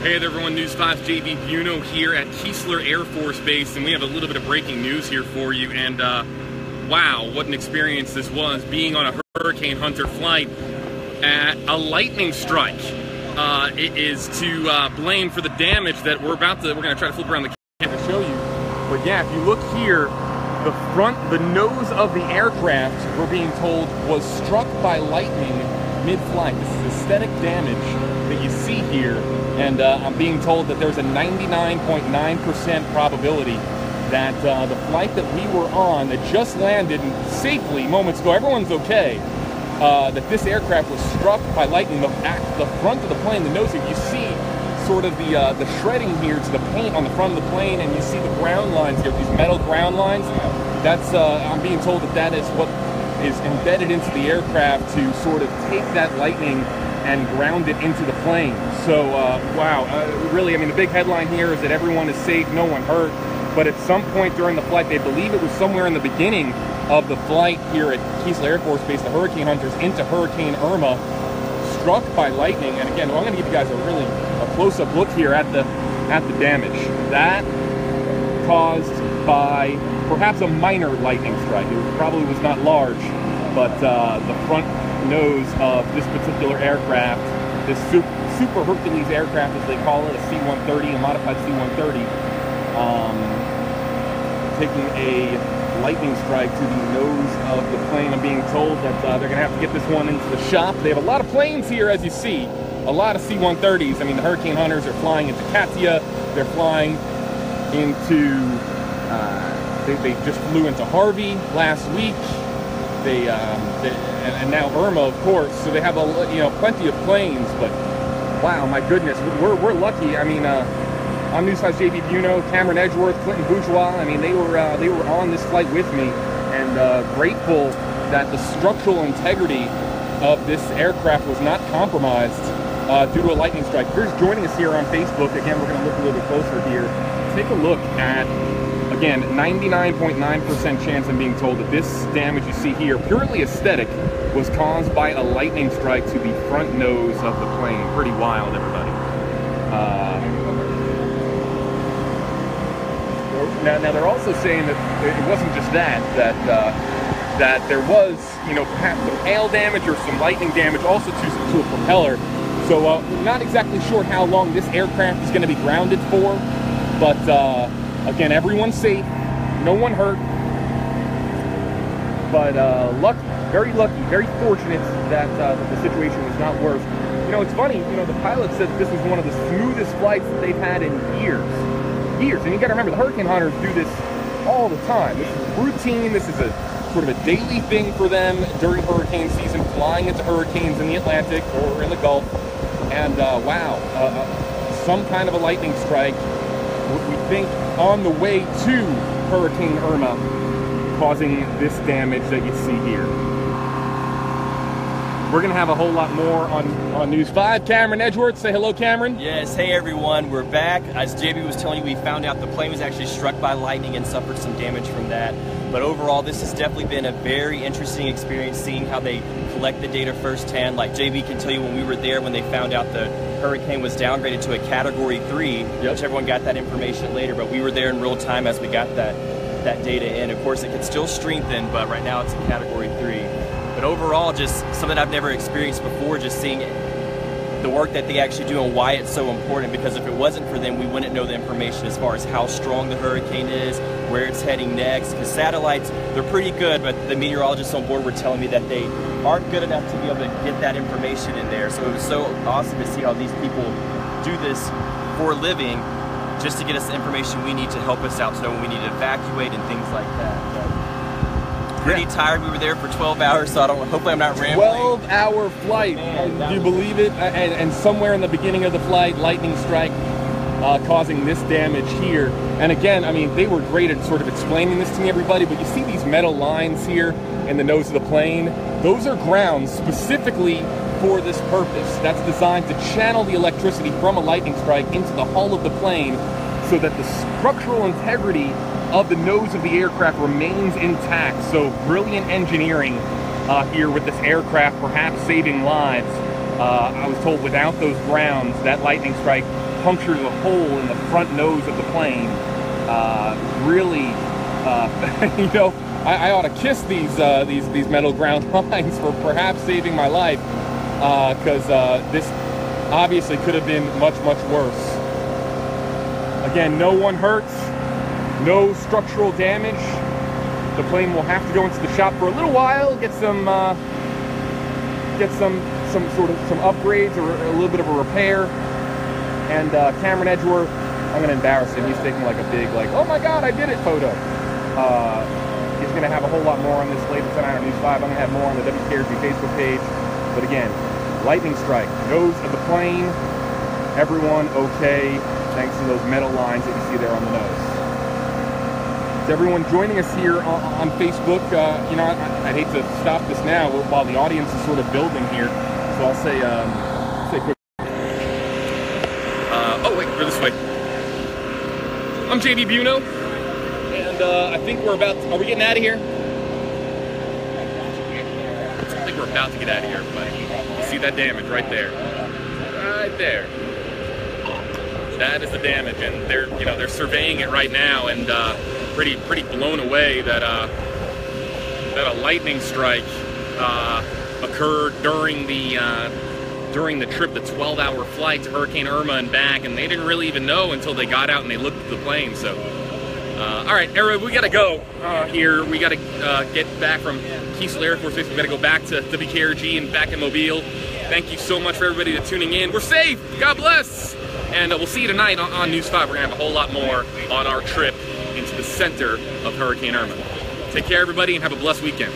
Hey there everyone, News 5's JB Buno here at Keesler Air Force Base, and we have a little bit of breaking news here for you. And wow, what an experience this was, being on a Hurricane Hunter flight at a lightning strike. It is to blame for the damage that we're going to try to flip around the camera to show you. But yeah, if you look here, the nose of the aircraft, we're being told, was struck by lightning mid-flight. This is aesthetic damage that you see here, and I'm being told that there's a 99.9% probability that the flight that we were on, that just landed safely moments ago, everyone's okay, that this aircraft was struck by lightning. The front of the plane, the nose here, you see sort of the shredding here to the paint on the front of the plane, and you see the ground lines here, these metal ground lines. That's I'm being told that is what is embedded into the aircraft to sort of take that lightning and ground it into the plane. So wow, really, I mean, the big headline here is that everyone is safe, no one hurt. But at some point during the flight, they believe it was somewhere in the beginning of the flight here at Keesler Air Force Base, the Hurricane Hunters into Hurricane Irma, struck by lightning. And again, I'm going to give you guys a close-up look here at the damage. That caused by perhaps a minor lightning strike. It probably was not large, but the front nose of this particular aircraft, this super Hercules aircraft as they call it, a C-130, a modified C-130, taking a lightning strike to the nose of the plane. I'm being told that they're going to have to get this one into the shop. They have a lot of planes here, as you see, a lot of C-130s. I mean, the Hurricane Hunters are flying into Katia, they're flying into, they just flew into Harvey last week. And now Irma, of course. So they have plenty of planes. But wow, my goodness, we're lucky. I mean, I'm News 5's JB Buno, Cameron Edgeworth, Clinton Bourgeois. I mean, they were on this flight with me, and grateful that the structural integrity of this aircraft was not compromised due to a lightning strike. If you're joining us here on Facebook, again, we're going to look a little bit closer here. Take a look at, again, 99.9% chance I'm being told that this damage you see here, purely aesthetic, was caused by a lightning strike to the front nose of the plane. Pretty wild, everybody. Now they're also saying that it wasn't just that there was, perhaps some hail damage or some lightning damage also to a propeller. So not exactly sure how long this aircraft is going to be grounded for, but again, everyone's safe, no one hurt, but lucky, very fortunate that the situation was not worse. It's funny, the pilot said this was one of the smoothest flights that they've had in years. And you got to remember, the Hurricane Hunters do this all the time. This is routine. This is a sort of a daily thing for them during hurricane season, flying into hurricanes in the Atlantic or in the Gulf. And wow, some kind of a lightning strike, we think, on the way to Hurricane Irma, causing this damage that you see here. We're going to have a whole lot more on News 5. Cameron Edgeworth, say hello, Cameron. Yes, hey everyone, we're back. As JB was telling you, we found out the plane was actually struck by lightning and suffered some damage from that. But overall, this has definitely been a very interesting experience, seeing how they collect the data firsthand. Like JB can tell you, when we were there, when they found out the hurricane was downgraded to a Category 3, which everyone got that information later, but we were there in real time as we got that data in. Of course, it could still strengthen, but right now it's a Category 3. But overall, just something I've never experienced before, just seeing the work that they actually do and why it's so important, because if it wasn't for them, we wouldn't know the information as far as how strong the hurricane is, where it's heading next, because satellites, they're pretty good, but the meteorologists on board were telling me that they aren't good enough to be able to get that information in there. So it was so awesome to see how these people do this for a living, just to get us the information we need to help us out to know when we need to evacuate and things like that. Pretty tired. We were there for 12 hours, so hopefully I'm not rambling. 12-hour flight. Do you believe it? And somewhere in the beginning of the flight, lightning strike causing this damage here. And again, I mean, they were great at sort of explaining this to me, everybody, but you see these metal lines here in the nose of the plane? Those are ground specifically for this purpose. That's designed to channel the electricity from a lightning strike into the hull of the plane so that the structural integrity of the nose of the aircraft remains intact. So brilliant engineering here with this aircraft, perhaps saving lives. I was told without those grounds, that lightning strike punctures a hole in the front nose of the plane. Really, you know, I ought to kiss these metal ground lines for perhaps saving my life, because this obviously could have been much worse. Again, no one hurts, no structural damage. The plane will have to go into the shop for a little while, get some upgrades or a little bit of a repair. And Cameron Edgeworth, I'm gonna embarrass him. He's taking like a big, like, oh my God, I did it photo. He's gonna have a whole lot more on this later tonight on News 5. I'm gonna have more on the WKRG Facebook page. But again, lightning strike, nose of the plane, everyone okay, thanks to those metal lines that you see there on the nose. To everyone joining us here on Facebook, you know, I'd hate to stop this now while the audience is sort of building here. So I'll say quick. Oh wait, we're this way. I'm JD Buno, and I think we're about to, are we getting out of here? I think we're about to get out of here, but you see that damage right there. Right there. That is the damage, and they're surveying it right now, and pretty blown away that that a lightning strike occurred during the trip, the 12-hour flight to Hurricane Irma and back, and they didn't really even know until they got out and they looked at the plane. So, all right, everybody, we gotta go here. We gotta get back from Keesler Air Force Base. We gotta go back to WKRG and back in Mobile. Thank you so much for everybody that's tuning in. We're safe. God bless. And we'll see you tonight on News 5. We're gonna have a whole lot more on our trip into the center of Hurricane Irma. Take care, everybody, and have a blessed weekend.